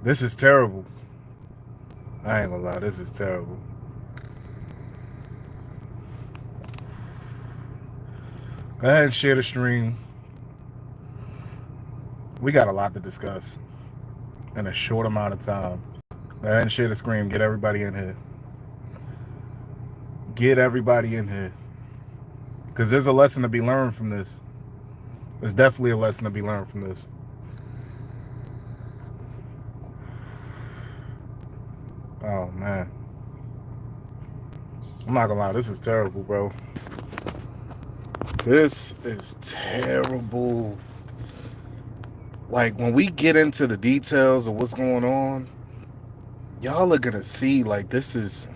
This is terrible. I ain't gonna lie, this is terrible. Go ahead and share the stream. We got a lot to discuss in a short amount of time. Go ahead and share the screen. Get everybody in here. Get everybody in here. Because there's a lesson to be learned from this. There's definitely a lesson to be learned from this. Oh, man. I'm not gonna lie, this is terrible, bro. This is terrible. Like, when we get into the details of what's going on, y'all are gonna see, like, this is...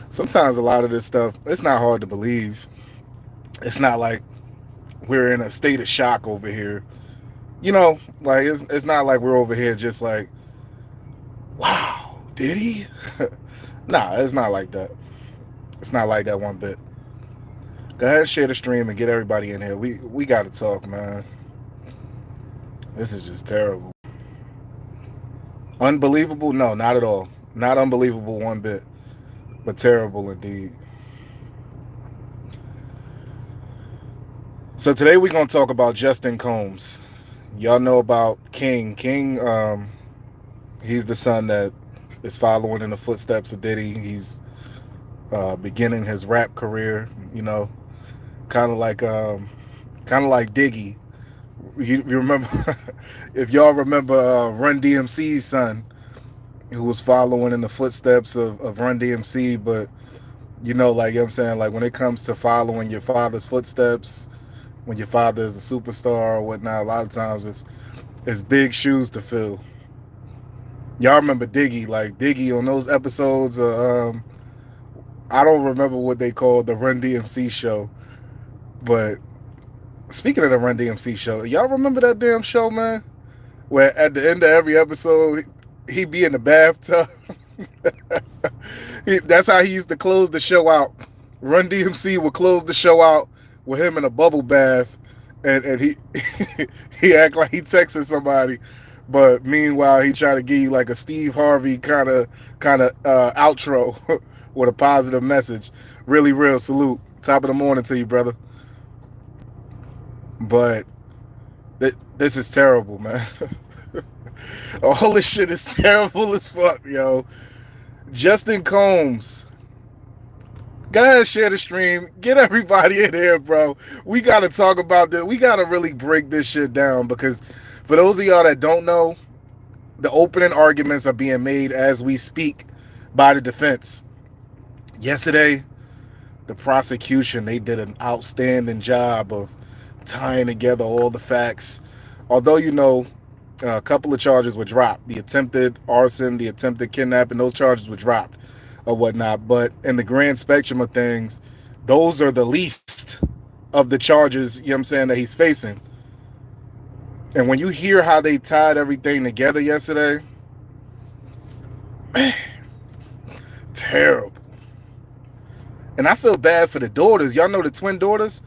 Sometimes a lot of this stuff, it's not hard to believe. It's not like we're in a state of shock over here. You know, like, it's not like we're over here just like, wow, Diddy? Nah, it's not like that. It's not like that one bit. Go ahead and share the stream and get everybody in here. We got to talk, man. This is just terrible. Unbelievable? No, not at all. Not unbelievable one bit, but terrible indeed. So today we're going to talk about Justin Combs. Y'all know about King. King, he's the son that is following in the footsteps of Diddy. He's beginning his rap career, you know, kind of like Diggy. You remember, if y'all remember Run DMC's son, who was following in the footsteps of Run DMC, but you know, like, you know what I'm saying, like, when it comes to following your father's footsteps, when your father is a superstar or whatnot, a lot of times it's big shoes to fill. Y'all remember Diggy, like Diggy on those episodes of, I don't remember what they called the Run DMC show, but speaking of the Run DMC show, y'all remember that damn show, man? Where at the end of every episode, he'd be in the bathtub. That's how he used to close the show out. Run DMC would close the show out with him in a bubble bath, and he he act like he texting somebody, but meanwhile he try to give you like a Steve Harvey kind of outro with a positive message. Really real salute. Top of the morning to you, brother. But this is terrible, man. All this shit is terrible as fuck, yo. Justin Combs. Go ahead and share the stream. Get everybody in here, bro. We got to talk about this. We got to really break this shit down, because for those of y'all that don't know, the opening arguments are being made as we speak by the defense. Yesterday, the prosecution, they did an outstanding job of tying together all the facts. Although, you know, a couple of charges were dropped. The attempted arson, the attempted kidnapping, those charges were dropped or whatnot. But in the grand spectrum of things, those are the least of the charges, you know what I'm saying, that he's facing. And when you hear how they tied everything together yesterday, man, terrible. And I feel bad for the daughters. Y'all know the twin daughters?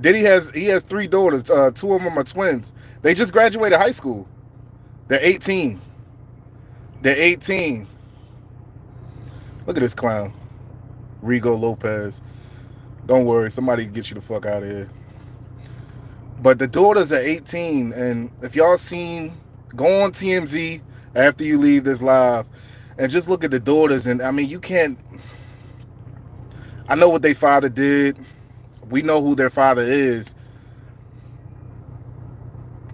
Diddy has 3 daughters. 2 of them are twins. They just graduated high school. They're 18. They're 18. Look at this clown. Rigo Lopez. Don't worry, somebody can get you the fuck out of here. But the daughters are 18, and if y'all seen, go on TMZ after you leave this live and just look at the daughters. And I mean, you can't, I know what their father did. We know who their father is.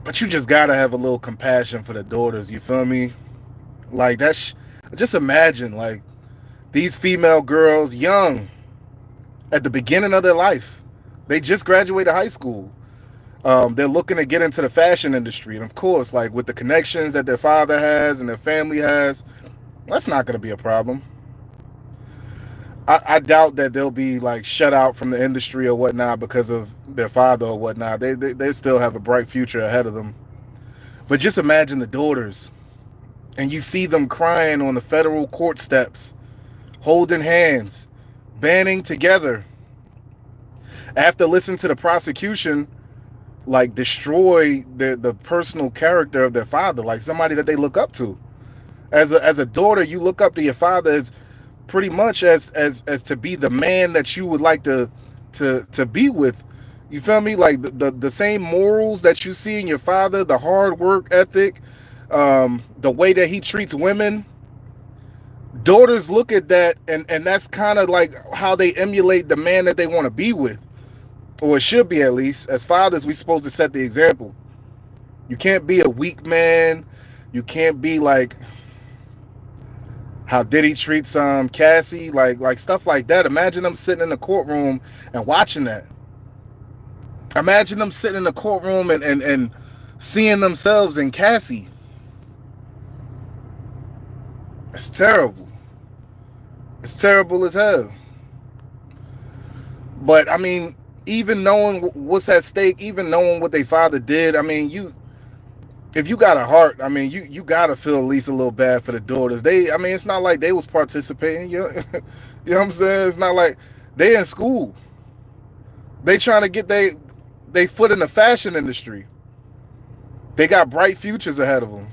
But you just gotta have a little compassion for the daughters, you feel me? Like, that's, just imagine, like, these female girls, young, at the beginning of their life. They just graduated high school. They're looking to get into the fashion industry. And of course, like, with the connections that their father has and their family has, that's not gonna be a problem. I doubt that they'll be like shut out from the industry or whatnot because of their father or whatnot. They still have a bright future ahead of them. But just imagine the daughters, and you see them crying on the federal court steps, holding hands, banding together. after listening to the prosecution, like destroy the personal character of their father, like somebody that they look up to. As a daughter, you look up to your father as pretty much as to be the man that you would like to be with. You feel me? Like the same morals that you see in your father, the hard work ethic, the way that he treats women. Daughters look at that, and that's kind of like how they emulate the man that they want to be with, or it should be at least. As fathers, we're supposed to set the example. You can't be a weak man. You can't be like how Diddy treats Cassie, like stuff like that. Imagine them sitting in the courtroom and watching that. Imagine them sitting in the courtroom and seeing themselves in Cassie. It's terrible. It's terrible as hell. But I mean, even knowing what's at stake, even knowing what their father did, I mean, if you got a heart, I mean, you gotta feel at least a little bad for the daughters. I mean, it's not like they was participating. You know what I'm saying? It's not like they in school. They trying to get they foot in the fashion industry. They got bright futures ahead of them.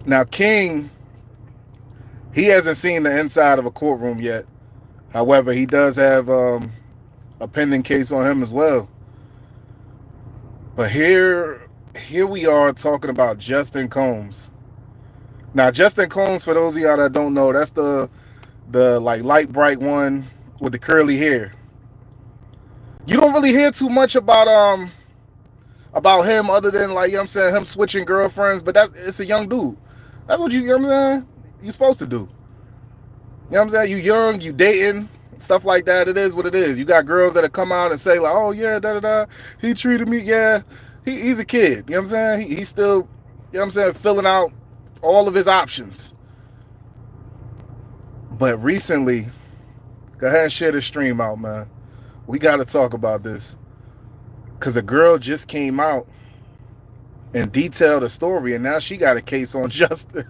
Now, King, he hasn't seen the inside of a courtroom yet. However, he does have a pending case on him as well. But here we are talking about Justin Combs. Now, Justin Combs, for those of y'all that don't know, that's the like light bright one with the curly hair. You don't really hear too much about him other than, like, you know what I'm saying, him switching girlfriends, but it's a young dude. That's what you know what I'm saying? You're supposed to do. You know what I'm saying? You young, you dating, stuff like that. It is what it is. You got girls that'll come out and say, like, oh yeah, da-da-da, he treated me, yeah. He's a kid, you know what I'm saying? He's still, you know what I'm saying, filling out all of his options. But recently, go ahead and share the stream out, man. We got to talk about this. Because a girl just came out and detailed a story, and now she got a case on Justin.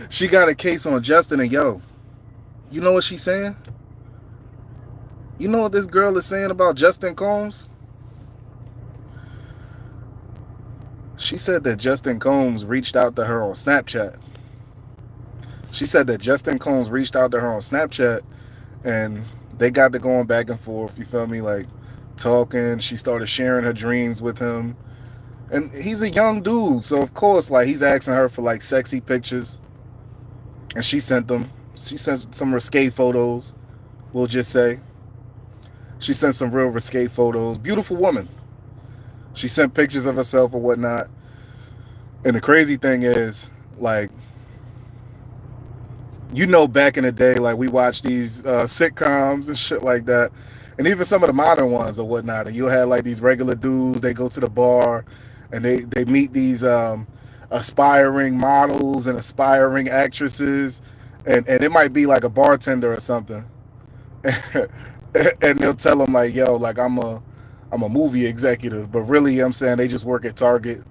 She got a case on Justin, and yo, you know what she's saying? You know what this girl is saying about Justin Combs? She said that Justin Combs reached out to her on Snapchat. She said that Justin Combs reached out to her on Snapchat, and they got to going back and forth, you feel me, like talking. She started sharing her dreams with him. And he's a young dude, so of course, like, he's asking her for like sexy pictures. And she sent them. She sent some risque photos, we'll just say. She sent some real risque photos. Beautiful woman. She sent pictures of herself or whatnot. And the crazy thing is, like, you know, back in the day, like, we watched these sitcoms and shit like that, and even some of the modern ones or whatnot, and you'll have like these regular dudes, they go to the bar and they meet these aspiring models and aspiring actresses, and it might be like a bartender or something. And they'll tell them, like, yo, like, I'm a movie executive, but really, I'm saying, they just work at Target.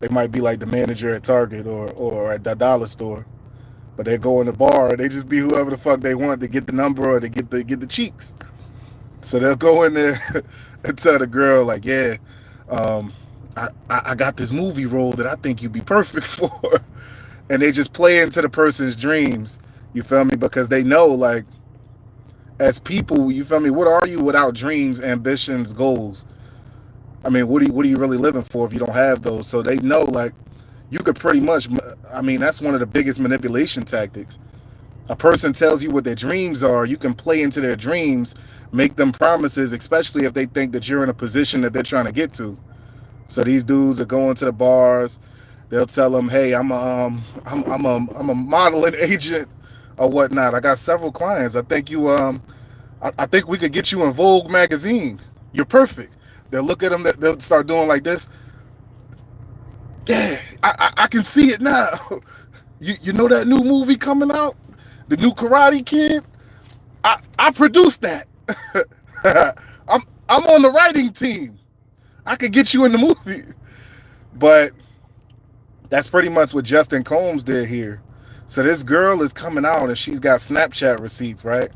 They might be like the manager at Target or at the dollar store. But they go in the bar, they just be whoever the fuck they want to get the number or to get the cheeks. So they'll go in there and tell the girl, like, yeah, I got this movie role that I think you'd be perfect for. And they just play into the person's dreams, you feel me? Because they know, like, as people, you feel me, what are you without dreams, ambitions, goals? I mean, what are you really living for if you don't have those? So they know, like, you could pretty much, I mean, that's one of the biggest manipulation tactics. A person tells you what their dreams are, you can play into their dreams, make them promises, especially if they think that you're in a position that they're trying to get to. So these dudes are going to the bars, they'll tell them, hey, I'm a modeling agent or whatnot. I got several clients. I think I think we could get you in Vogue magazine. You're perfect. They'll look at them, they'll start doing like this. Yeah, I can see it now. You know that new movie coming out? The new Karate Kid? I produced that. I'm on the writing team. I could get you in the movie. But that's pretty much what Justin Combs did here. So this girl is coming out and she's got Snapchat receipts, right?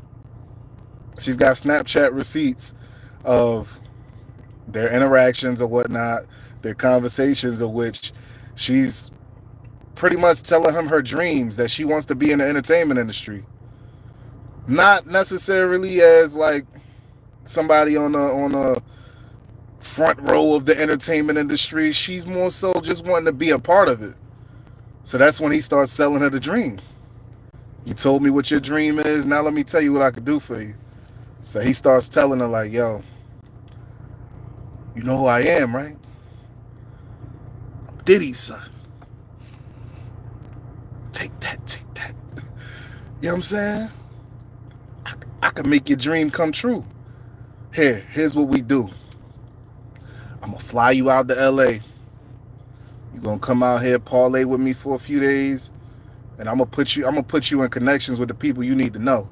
She's got Snapchat receipts of their interactions or whatnot, their conversations, of which she's pretty much telling him her dreams that she wants to be in the entertainment industry. Not necessarily as like somebody on a front row of the entertainment industry. She's more so just wanting to be a part of it. So that's when he starts selling her the dream. You told me what your dream is. Now let me tell you what I could do for you. So he starts telling her like, yo, you know who I am, right? I'm Diddy's son. Take that, take that. You know what I'm saying? I can make your dream come true. Here's what we do. I'm gonna fly you out to LA. You're gonna come out here, parlay with me for a few days, and I'm gonna put you in connections with the people you need to know.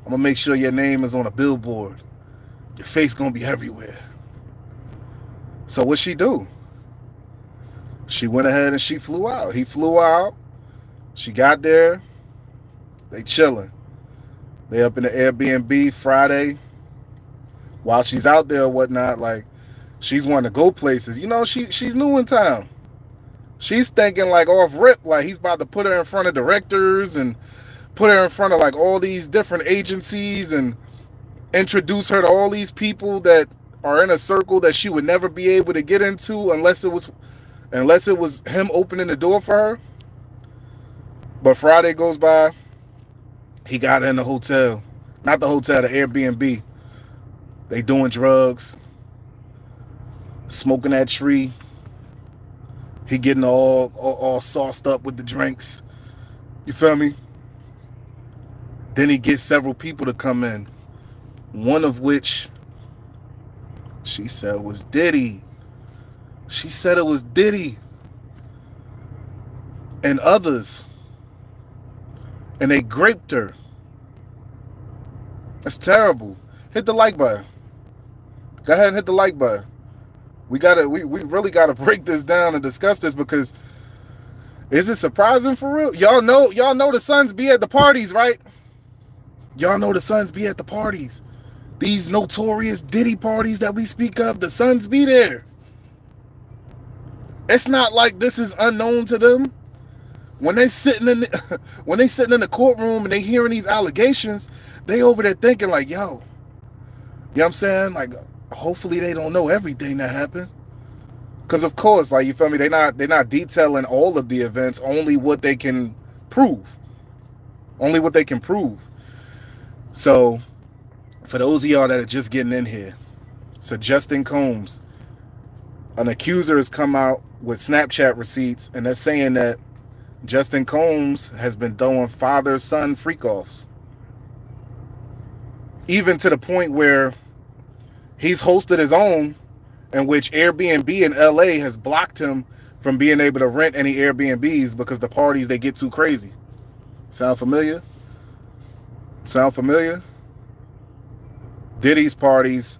I'm gonna make sure your name is on a billboard. Your face gonna be everywhere. So what she do? She went ahead and she flew out. He flew out. She got there. They chilling. They up in the Airbnb Friday. While she's out there or whatnot, like she's wanting to go places. You know, she's new in town. She's thinking like off rip, like he's about to put her in front of directors and put her in front of like all these different agencies and introduce her to all these people that are in a circle that she would never be able to get into unless it was him opening the door for her. But Friday goes by, he got her in the hotel. Not the hotel, the Airbnb. They doing drugs, smoking that tree. He getting all sauced up with the drinks. You feel me? Then he gets several people to come in. One of which she said was Diddy. She said it was Diddy. And others. And they graped her. That's terrible. Hit the like button. Go ahead and hit the like button. We really gotta break this down and discuss this, because is it surprising for real? Y'all know the sons be at the parties, right? Y'all know the sons be at the parties. These notorious Diddy parties that we speak of, the sons be there. It's not like this is unknown to them. When they sitting in the courtroom and they hearing these allegations, they over there thinking like, yo, you know what I'm saying? Like, hopefully they don't know everything that happened. Because of course, like, you feel me, they're not detailing all of the events, only what they can prove. Only what they can prove. So, for those of y'all that are just getting in here, so Justin Combs, an accuser has come out with Snapchat receipts, and they're saying that Justin Combs has been throwing father-son freakoffs. Even to the point where he's hosted his own, in which Airbnb in LA has blocked him from being able to rent any Airbnbs because the parties, they get too crazy. Sound familiar? Sound familiar? Diddy's parties,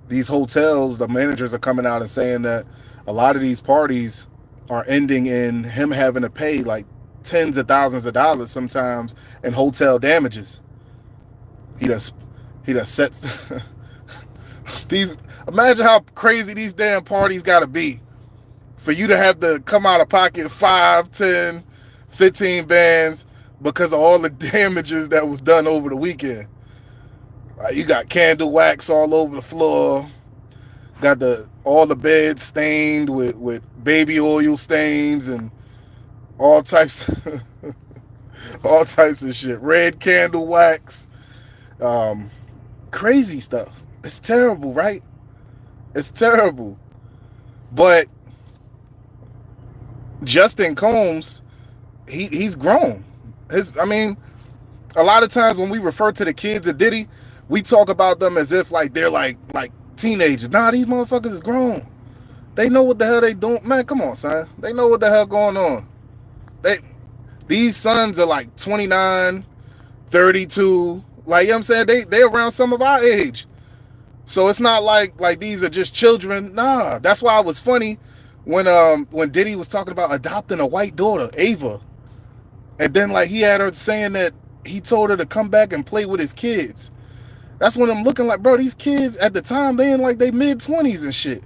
these hotels, the managers are coming out and saying that a lot of these parties are ending in him having to pay like tens of thousands of dollars sometimes in hotel damages. He done sets these. Imagine how crazy these damn parties gotta be for you to have to come out of pocket 5, 10, 15 bands because of all the damages that was done over the weekend. You got candle wax all over the floor. Got all the beds stained with baby oil stains and all types of shit. Red candle wax. Crazy stuff. It's terrible, right? It's terrible. But Justin Combs, he's grown. A lot of times when we refer to the kids of Diddy, we talk about them as if like they're like teenagers. Nah, these motherfuckers is grown. They know what the hell they doing. Man, come on, son. They know what the hell going on. These sons are like 29, 32. Like, you know what I'm saying? They around some of our age. So it's not like these are just children. Nah, that's why it was funny when Diddy was talking about adopting a white daughter, Ava. And then like he had her saying that he told her to come back and play with his kids. That's when I'm looking like, bro, these kids at the time, they in like they mid-20s and shit.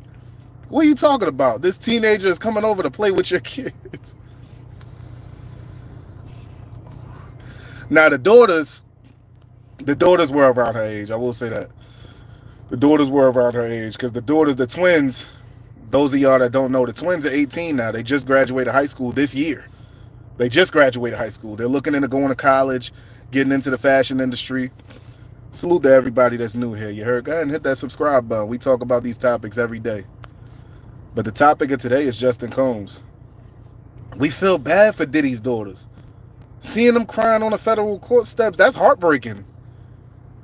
What are you talking about? This teenager is coming over to play with your kids. Now the daughters were around her age. I will say that. The daughters were around her age because the twins, those of y'all that don't know, the twins are 18 now. They just graduated high school this year. They just graduated high school. They're looking into going to college, getting into the fashion industry. Salute to everybody that's new here. You heard? Go ahead and hit that subscribe button. We talk about these topics every day. But the topic of today is Justin Combs. We feel bad for Diddy's daughters. Seeing them crying on the federal court steps, that's heartbreaking.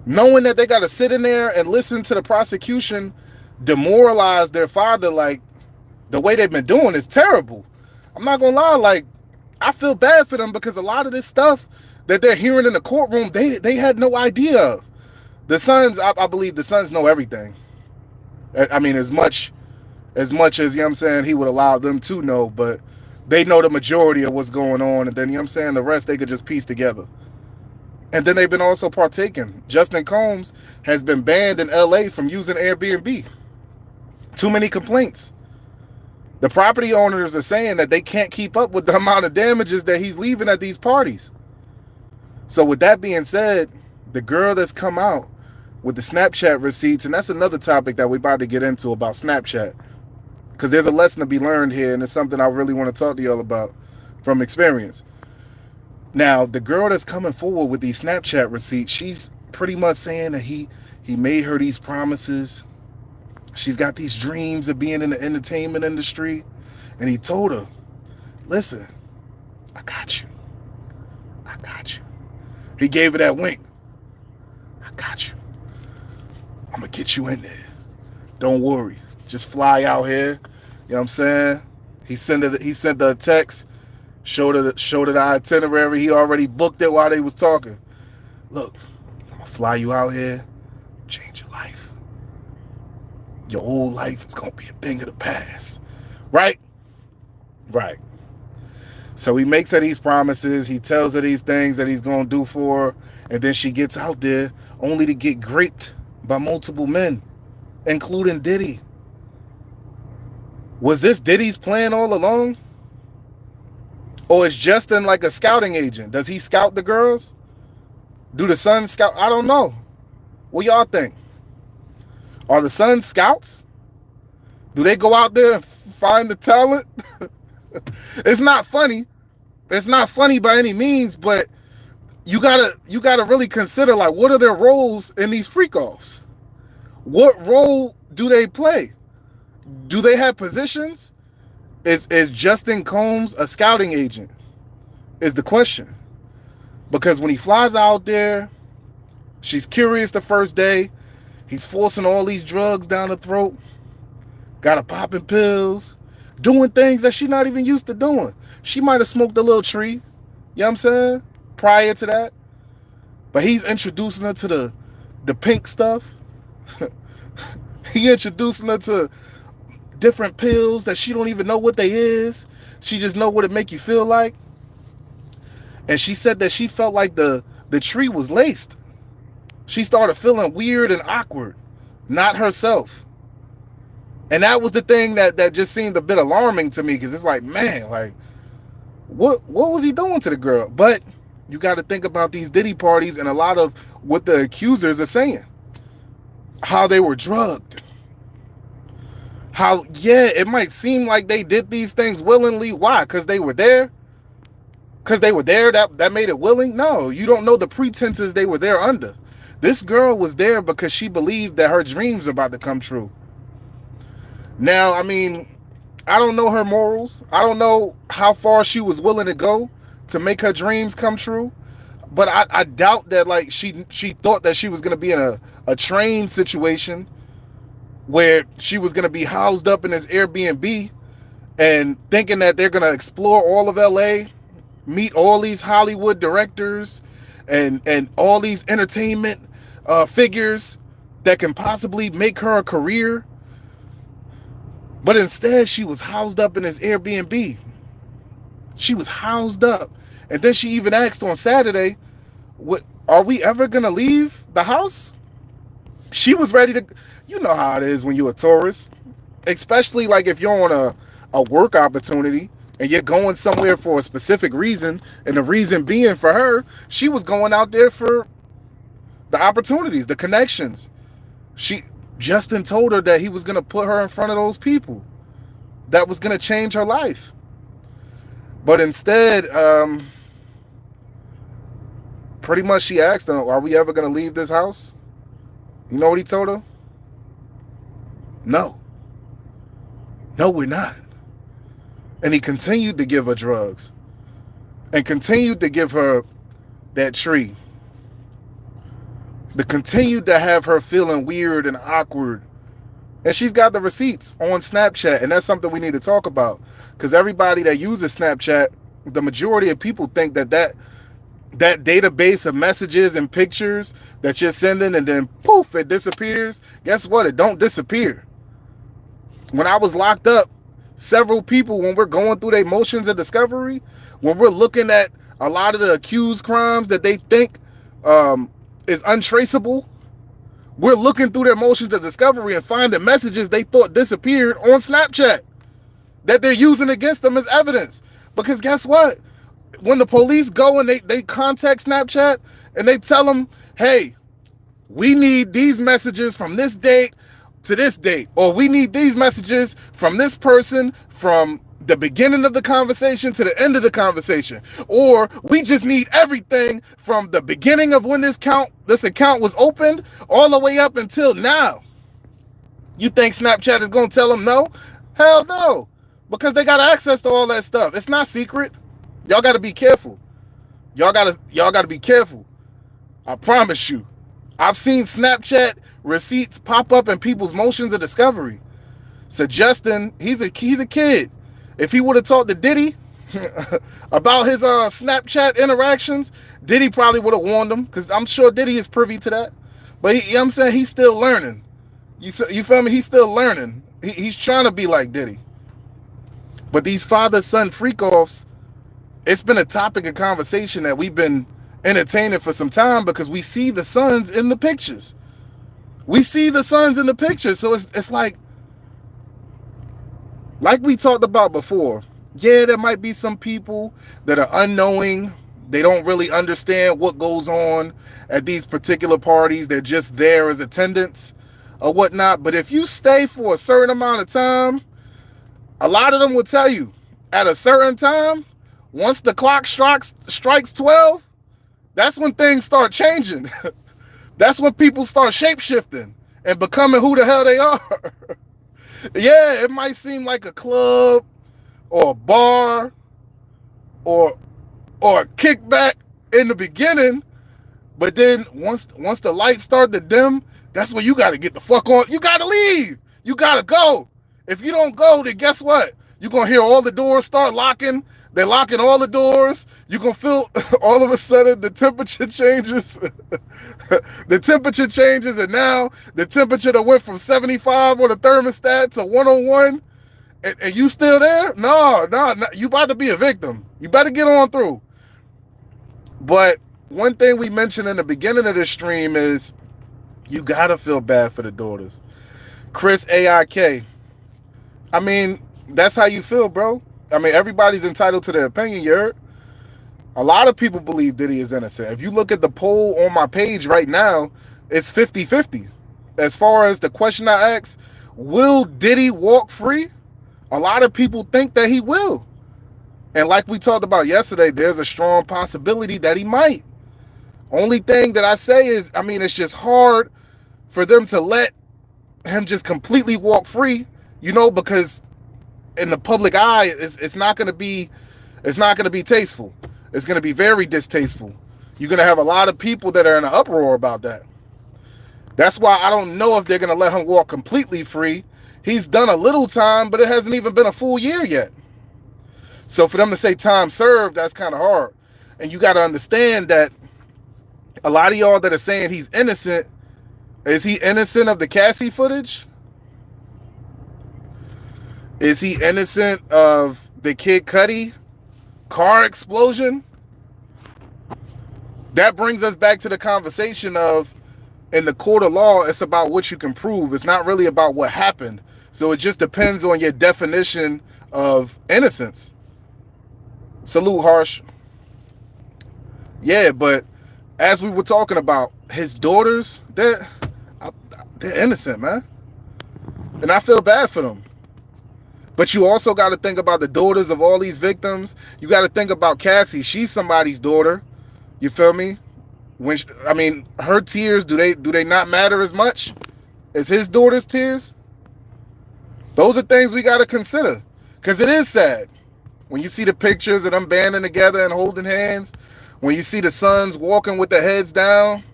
Knowing that they got to sit in there and listen to the prosecution demoralize their father, like, the way they've been doing is terrible. I'm not going to lie, like, I feel bad for them because a lot of this stuff that they're hearing in the courtroom, they had no idea of. The sons, I believe the sons know everything. I mean, as much as, you know what I'm saying, he would allow them to know, but they know the majority of what's going on, and then, you know what I'm saying, the rest they could just piece together. And then they've been also partaking. Justin Combs has been banned in LA from using Airbnb. Too many complaints. The property owners are saying that they can't keep up with the amount of damages that he's leaving at these parties. So with that being said, the girl that's come out with the Snapchat receipts, and that's another topic that we're about to get into about Snapchat, because there's a lesson to be learned here, and it's something I really want to talk to y'all about from experience. Now, the girl that's coming forward with these Snapchat receipts, she's pretty much saying that he made her these promises. She's got these dreams of being in the entertainment industry, and he told her, listen, I got you. I got you. He gave her that wink. I got you. I'm going to get you in there. Don't worry. Just fly out here. You know what I'm saying? He sent her a text, showed her the itinerary. He already booked it while they was talking. Look, I'm going to fly you out here, change your life. Your old life is going to be a thing of the past. Right? Right. So he makes her these promises. He tells her these things that he's going to do for her. And then she gets out there only to get raped by multiple men, including Diddy. Was this Diddy's plan all along? Or is Justin like a scouting agent? Does he scout the girls? Do the sons scout? I don't know. What y'all think? Are the sons scouts? Do they go out there and find the talent? It's not funny. It's not funny by any means, but you gotta really consider, like, what are their roles in these freak-offs? What role do they play? Do they have positions? Is Justin Combs a scouting agent? Is the question. Because when he flies out there, she's curious the first day. He's forcing all these drugs down her throat. Got her popping pills. Doing things that she's not even used to doing. She might have smoked a little tree. You know what I'm saying? Prior to that. But he's introducing her to the pink stuff. He introducing her to different pills that she don't even know what they is. She just know what it make you feel like. And she said that she felt like the tree was laced. She started feeling weird and awkward. Not herself. And that was the thing that just seemed a bit alarming to me, because it's like, man, like, what was he doing to the girl? But you got to think about these Diddy parties and a lot of what the accusers are saying. How they were drugged. How, yeah, it might seem like they did these things willingly. Why? Because they were there? Because they were there, that made it willing? No, you don't know the pretenses they were there under. This girl was there because she believed that her dreams were about to come true. Now, I mean, I don't know her morals. I don't know how far she was willing to go to make her dreams come true. But I doubt that, like, she thought that she was going to be in a train situation where she was going to be housed up in this Airbnb and thinking that they're going to explore all of LA, meet all these Hollywood directors and all these entertainment figures that can possibly make her a career. But instead, she was housed up in this Airbnb. She was housed up. And then she even asked on Saturday, "What, are we ever going to leave the house?" She was ready to, you know how it is when you're a tourist, especially like if you're on a work opportunity and you're going somewhere for a specific reason, and the reason being for her, she was going out there for the opportunities, the connections. Justin told her that he was going to put her in front of those people that was going to change her life. But instead, pretty much she asked him, are we ever going to leave this house? You know what he told her? No. No, we're not. And he continued to give her drugs and continued to give her that tree. They continued to have her feeling weird and awkward. And she's got the receipts on Snapchat, and that's something we need to talk about. Because everybody that uses Snapchat, the majority of people think that database of messages and pictures that you're sending and then poof, it disappears. Guess what? It don't disappear. When I was locked up, several people, when we're going through their motions of discovery, when we're looking at a lot of the accused crimes that they think is untraceable, we're looking through their motions of discovery and finding messages they thought disappeared on Snapchat that they're using against them as evidence. Because guess what? When the police go and they contact Snapchat and they tell them, hey, we need these messages from this date to this date, or we need these messages from this person from the beginning of the conversation to the end of the conversation, or we just need everything from the beginning of when this account was opened all the way up until now. You think Snapchat is going to tell them no? Hell no, because they got access to all that stuff. It's not secret. Y'all got to be careful. Y'all got to be careful. I promise you. I've seen Snapchat receipts pop up in people's motions of discovery. So Justin, he's a kid. If he would have talked to Diddy about his Snapchat interactions, Diddy probably would have warned him, because I'm sure Diddy is privy to that. But you know what I'm saying, he's still learning. You feel me? He's still learning. He's trying to be like Diddy. But these father-son freak-offs, it's been a topic of conversation that we've been entertaining for some time, because we see the sons in the pictures. We see the sons in the pictures. So it's like we talked about before. Yeah, there might be some people that are unknowing. They don't really understand what goes on at these particular parties. They're just there as attendants or whatnot. But if you stay for a certain amount of time, a lot of them will tell you at a certain time, once the clock strikes 12, that's when things start changing. That's when people start shape-shifting and becoming who the hell they are. Yeah, it might seem like a club or a bar or a kickback in the beginning, but then once the lights start to dim, that's when you got to get the fuck on. You got to leave. You got to go. If you don't go, then guess what? You're going to hear all the doors start locking. They're locking all the doors. You're going to feel all of a sudden the temperature changes. The temperature changes, and now the temperature that went from 75 on the thermostat to 101, and you still there? No, you about to be a victim. You better get on through. But one thing we mentioned in the beginning of this stream is you got to feel bad for the daughters. Chris AIK. I mean, that's how you feel, bro. I mean, everybody's entitled to their opinion, you heard? A lot of people believe Diddy is innocent. If you look at the poll on my page right now, it's 50-50. As far as the question I asked, will Diddy walk free? A lot of people think that he will. And like we talked about yesterday, there's a strong possibility that he might. Only thing that I say is, I mean, it's just hard for them to let him just completely walk free, you know, because in the public eye, it's not going to be tasteful. It's going to be very distasteful. You're going to have a lot of people that are in an uproar about that. That's why I don't know if they're going to let him walk completely free. He's done a little time, but it hasn't even been a full year yet. So for them to say time served, that's kind of hard. And you got to understand that a lot of y'all that are saying he's innocent, is he innocent of the Cassie footage? Is he innocent of the Kid Cudi car explosion? That brings us back to the conversation of, in the court of law, it's about what you can prove. It's not really about what happened. So it just depends on your definition of innocence. Salute, Harsh. Yeah, but as we were talking about, his daughters, they're innocent, man. And I feel bad for them. But you also got to think about the daughters of all these victims. You got to think about Cassie. She's somebody's daughter. You feel me? Her tears, do they not matter as much as his daughter's tears? Those are things we got to consider. Because it is sad. When you see the pictures of them banding together and holding hands, when you see the sons walking with their heads down,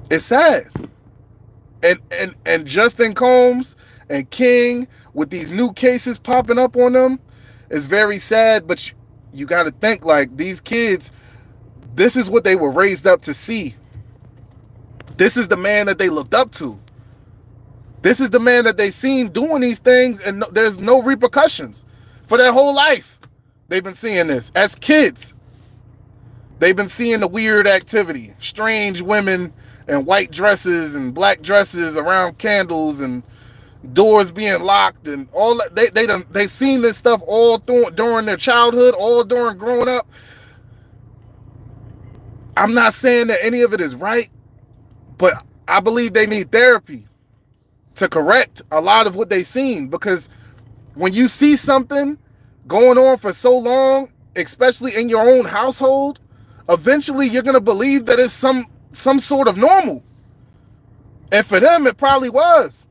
it's sad. And Justin Combs and King, with these new cases popping up on them, is very sad. But you got to think, like, these kids, this is what they were raised up to see. This is the man that they looked up to. This is the man that they seen doing these things, and there's no repercussions for their whole life. They've been seeing this as kids. They've been seeing the weird activity, strange women and white dresses and black dresses around candles and doors being locked and all that. They've seen this stuff all during their childhood, all during growing up. I'm not saying that any of it is right, but I believe they need therapy to correct a lot of what they've seen. Because when you see something going on for so long, especially in your own household, eventually you're going to believe that it's some sort of normal. And for them, it probably was.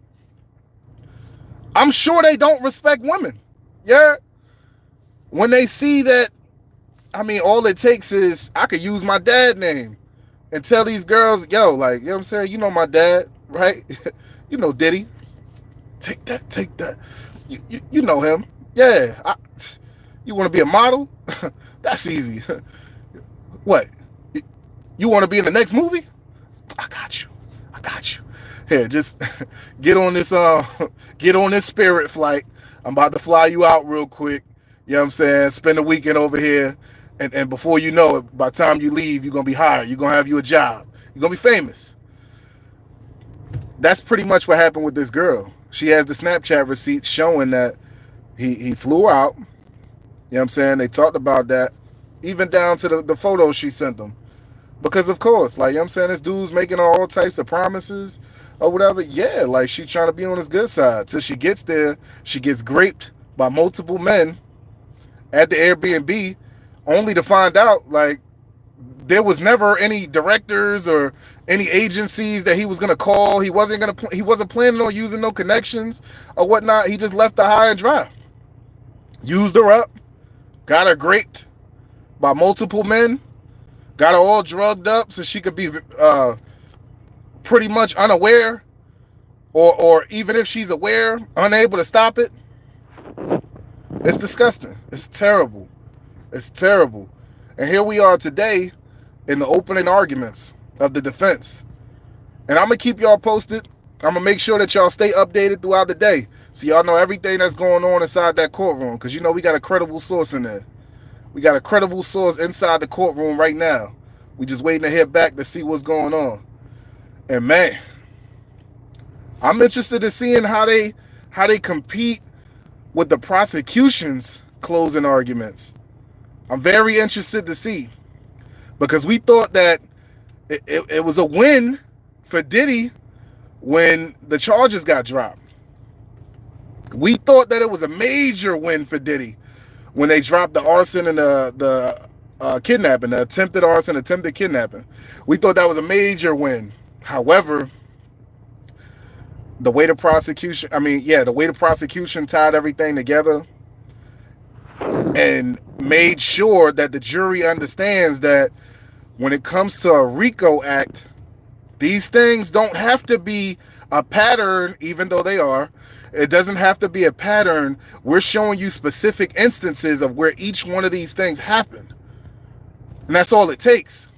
I'm sure they don't respect women. Yeah. When they see that, all it takes is, I could use my dad name and tell these girls, yo, like, you know what I'm saying? You know my dad, right? You know Diddy. Take that. You know him. Yeah. You want to be a model? That's easy. What? You want to be in the next movie? I got you. Here, just get on this Spirit flight. I'm about to fly you out real quick. You know what I'm saying? Spend the weekend over here. And before you know it, by the time you leave, you're going to be hired. You're going to have you a job. You're going to be famous. That's pretty much what happened with this girl. She has the Snapchat receipts showing that he flew out. You know what I'm saying? They talked about that. Even down to the photos she sent them. Because, of course, like, you know what I'm saying? This dude's making all types of promises or whatever. Yeah, like, she's trying to be on his good side. Till she gets there, she gets raped by multiple men at the Airbnb, only to find out, like, there was never any directors or any agencies that he was going to call. He wasn't planning on using no connections or whatnot. He just left her high and dry. Used her up. Got her raped by multiple men. Got her all drugged up so she could be pretty much unaware. Or even if she's aware, unable to stop it. It's disgusting. It's terrible. It's terrible. And here we are today in the opening arguments of the defense. And I'm going to keep y'all posted. I'm going to make sure that y'all stay updated throughout the day, so y'all know everything that's going on inside that courtroom. Because, you know, we got a credible source in there. We got a credible source inside the courtroom right now. We just waiting to hear back to see what's going on. And, man, I'm interested in seeing how they compete with the prosecution's closing arguments. I'm very interested to see, because we thought that it was a win for Diddy when the charges got dropped. We thought that it was a major win for Diddy when they dropped the arson and the kidnapping, the attempted arson, attempted kidnapping. We thought that was a major win. However, the way the prosecution tied everything together and made sure that the jury understands that when it comes to a RICO Act, these things don't have to be a pattern, even though they are. It doesn't have to be a pattern. We're showing you specific instances of where each one of these things happened. And that's all it takes.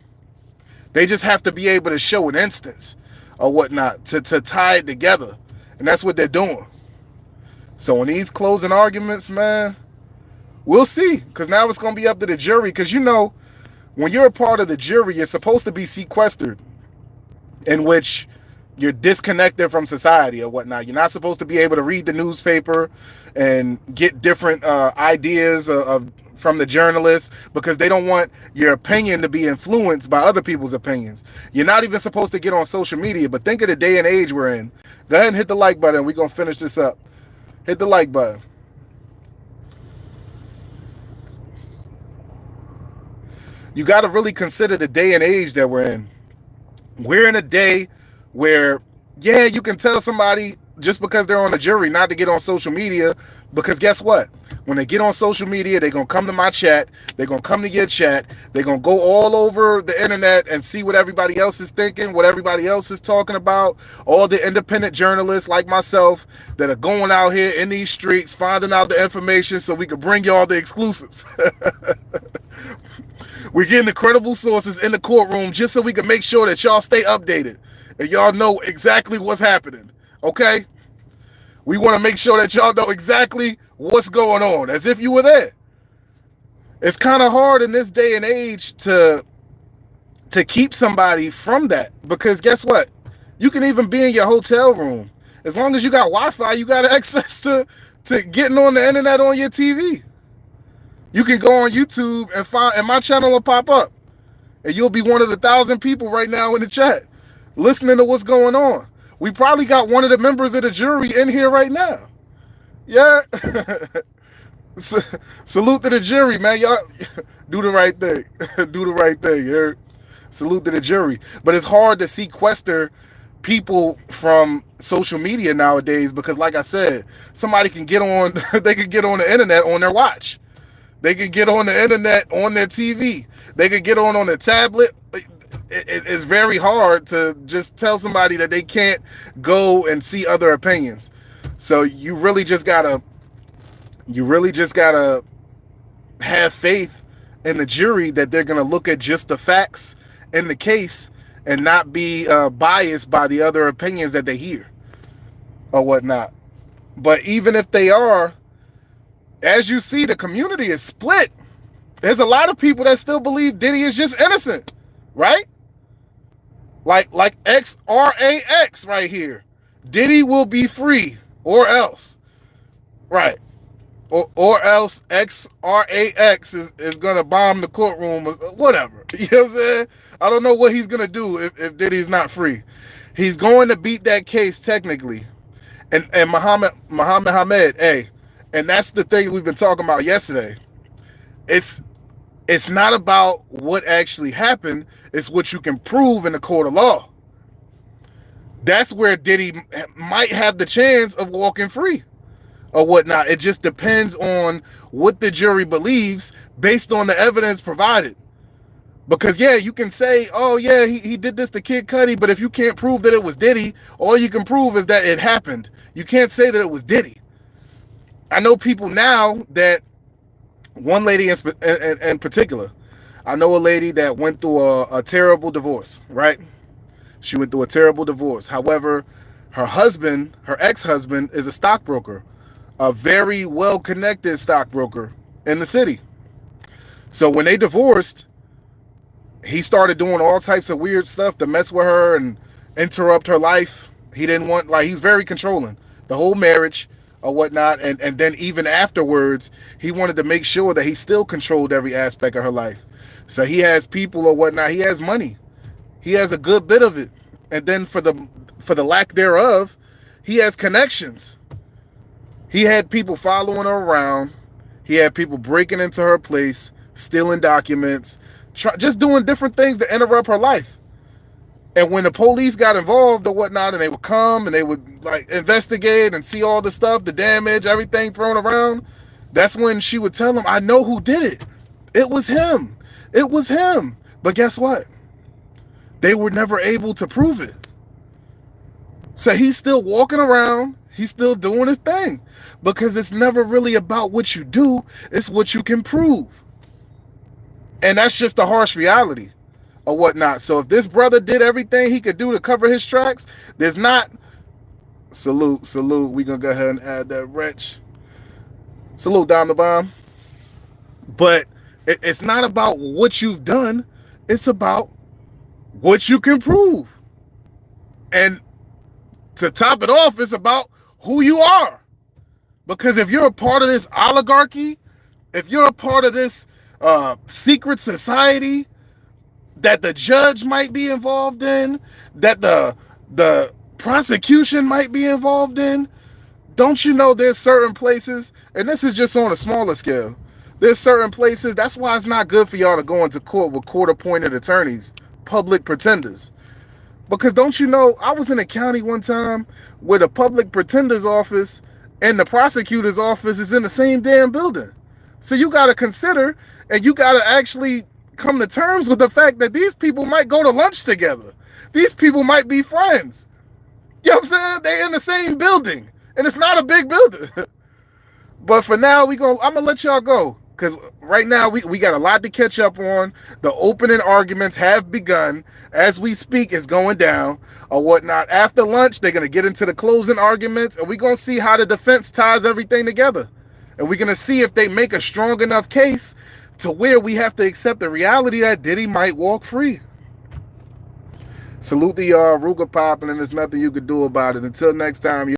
They just have to be able to show an instance or whatnot to tie it together. And that's what they're doing. So in these closing arguments, man, we'll see. Because now it's going to be up to the jury. Because, you know, when you're a part of the jury, you're supposed to be sequestered. in which you're disconnected from society or whatnot. You're not supposed to be able to read the newspaper and get different ideas from the journalists, because they don't want your opinion to be influenced by other people's opinions. You're not even supposed to get on social media, but think of the day and age we're in. Go ahead and hit the like button. We're going to finish this up. Hit the like button. You got to really consider the day and age that we're in. We're in a day where, yeah, you can tell somebody just because they're on the jury not to get on social media, because guess what? When they get on social media, they're going to come to my chat. They're going to come to your chat. They're going to go all over the internet and see what everybody else is thinking, what everybody else is talking about. All the independent journalists like myself that are going out here in these streets, finding out the information so we can bring you all the exclusives. We're getting the credible sources in the courtroom just so we can make sure that y'all stay updated and y'all know exactly what's happening, okay? We want to make sure that y'all know exactly what's going on, as if you were there. It's kind of hard in this day and age to keep somebody from that, because guess what? You can even be in your hotel room. As long as you got Wi-Fi, you got access to getting on the internet on your TV. You can go on YouTube and my channel will pop up. And you'll be one of the 1,000 people right now in the chat listening to what's going on. We probably got one of the members of the jury in here right now. Yeah. Salute to the jury, man. Y'all do the right thing. Do the right thing. Yeah. Salute to the jury. But it's hard to sequester people from social media nowadays because, like I said, somebody can get on, they can get on the internet on their watch. They can get on the internet on their TV. They can get on their tablet. It's very hard to just tell somebody that they can't go and see other opinions. So you really just gotta have faith in the jury that they're gonna look at just the facts in the case and not be biased by the other opinions that they hear or whatnot. But even if they are, as you see, the community is split. There's a lot of people that still believe Diddy is just innocent, right? Like XRAX right here. Diddy will be free or else. Right. Or else XRAX is going to bomb the courtroom or whatever. You know what I'm saying? I don't know what he's going to do if Diddy's not free. He's going to beat that case technically. And Muhammad Hamed, hey, and that's the thing we've been talking about yesterday. It's not about what actually happened. It's what you can prove in the court of law. That's where Diddy might have the chance of walking free or whatnot. It just depends on what the jury believes based on the evidence provided. Because, yeah, you can say, oh, yeah, he did this to Kid Cudi, but if you can't prove that it was Diddy, all you can prove is that it happened. You can't say that it was Diddy. I know people now that, one lady in particular, I know a lady that went through a terrible divorce, right? She went through a terrible divorce. However, her husband, her ex-husband, is a stockbroker, a very well-connected stockbroker in the city. So when they divorced, he started doing all types of weird stuff to mess with her and interrupt her life. He didn't want, like, he's very controlling. The whole marriage or whatnot, and then even afterwards, he wanted to make sure that he still controlled every aspect of her life. So he has people or whatnot. He has money. He has a good bit of it. And then for the lack thereof, he has connections. He had people following her around. He had people breaking into her place, stealing documents, just doing different things to interrupt her life. And when the police got involved or whatnot, and they would come and they would like investigate and see all the stuff, the damage, everything thrown around, that's when she would tell them, I know who did it. It was him. It was him. But guess what? They were never able to prove it. So he's still walking around. He's still doing his thing. Because it's never really about what you do. It's what you can prove. And that's just a harsh reality or whatnot. So if this brother did everything he could do to cover his tracks, there's not... Salute. We're going to go ahead and add that wrench. Salute, Dom the Bomb. But it's not about what you've done. It's about what you can prove. And to top it off, it's about who you are. Because if you're a part of this oligarchy, if you're a part of this secret society that the judge might be involved in, that the prosecution might be involved in, don't you know there's certain places, and this is just on a smaller scale, there's certain places, that's why it's not good for y'all to go into court with court-appointed attorneys, public pretenders. Because don't you know, I was in a county one time where the public pretender's office and the prosecutor's office is in the same damn building. So you got to consider, and you got to actually come to terms with the fact that these people might go to lunch together. These people might be friends. You know what I'm saying? They're in the same building, and it's not a big building. But for now, I'm going to let y'all go, because right now we got a lot to catch up on. The opening arguments have begun. As we speak, it's going down or whatnot. After lunch, they're going to get into the closing arguments, and we're going to see how the defense ties everything together. And we're going to see if they make a strong enough case to where we have to accept the reality that Diddy might walk free. Salute to y'all. Ruger popping, and there's nothing you could do about it. Until next time.